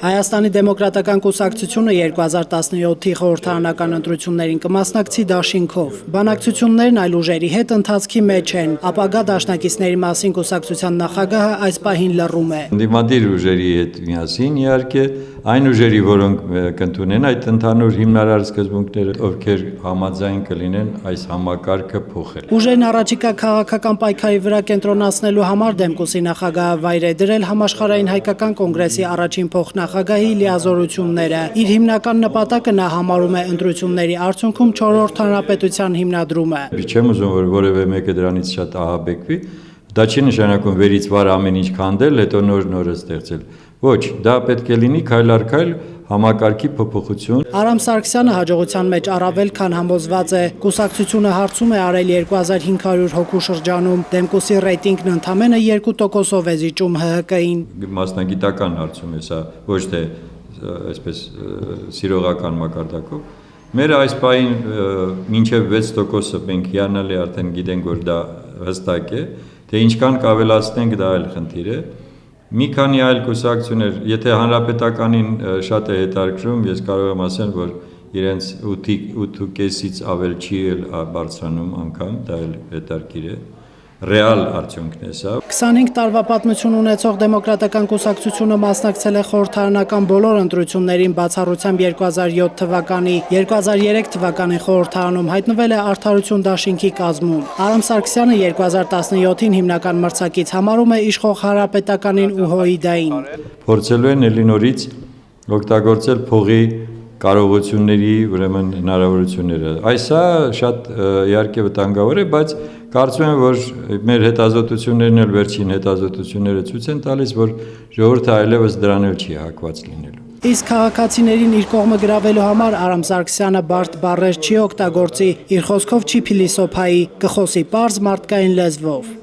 Հայաստանի դեմոկրատական կուսակցությունը 2017-ի խորհրդարանական ընտրություններին կմասնակցի դաշինքով։ Բանակցություններն այլ ուժերի հետ ընթացքի մեջ են, ապագա դաշնակիցների մասին կուսակցության նախագահը այս պահին լռում է։ Ընդդիմադիր ուժերի հետ միասին իհարկե այն ուժերի, որոնք կընդունեն այդ ընդհանուր հիմնարար սկզբունքները, ովքեր համաձայն կլինեն այս համակարգը փոխել։ Ուժերն առաջիկա քաղաքական պայքարի վրա կենտրոնացնելու համար Դեմկուսի նախագահը վայր է դրել համաշխարհային հայկական կոնգրեսի առաջին փոխնախագահի լիազորությունները։ Իր հիմնական նպատակը նա համարում է ընտրությունների արդյունքում 4-րդ հանրապետության հիմնադրումը։ Չեմ ուզում, որ որևէ մեկը դրանից շատ ահաբեկվի, դա չի նշանակում վերից վար ամեն ինչ քանդել, հետո նոր ստեղծել։ Ոչ, դա պետք է լինի քայլ առ քայլ համակարգի փոփոխություն։ Արամ Սարգսյանը հաջողության մեջ առավել քան համոզված է, կուսակցությունը հարցում է արել 2500 հոգու շրջանում, Դեմկուսի ռեյտինգն ընդամենը 2%-ով է զիջում ՀՀԿ-ին։ Մասնագիտական հարցում է սա, ոչ թե այսպես սիրողական մակարդակով։ Մեր այս պահին մինչև 6%-ը մենք հիանալի արդեն գիտենք, որ դա հստակ է, թե ինչքան կավելացնենք, դա այլ խնդիր է։ Մի քանի այլ կուսակցություններ, եթե հանրապետականին շատ է հետաքրքրում, ես կարող եմ ասել, որ իրենց 8.5-ից ավել չի բարձրանում անգամ, դա էլ հետաքրքիր է։ Ռեալ արդյունքն է սա։ 25 տարվա պատմություն ունեցող դեմոկրատական կուսակցությունը մասնակցել է խորհրդարանական բոլոր ընտրություններին, բացառությամբ 2007 թվականի, 2003 թվականի խորհրդարանում հայտնվել է Արդարություն դաշինքի կազմում։ Արամ Սարգսյանը 2017-ին հիմնական մրցակից համարում է իշխող Հանրապետականին ու ՀՅԴ-ին։ Փորձելու են էլի նորից օգտագործել փողի կարողությունների, ուրեմն հնարավորությունները։ Այսա շատ իհարկե վտանգավոր է, բայց կարծում եմ, որ մեր հետազոտություններն էլ վերջին հետազոտությունները ցույց են տալիս, որ ժողովուրդը այլևս դրանով չի հակված լինելու։ Իսկ քաղաքացիներին իր կողմը գրավելու համար Արամ Սարգսյանը բարդ բառեր չի օգտագործի, իր խոսքով չի փիլիսոփայի, կխոսի պարզ մարդկային լեզվով։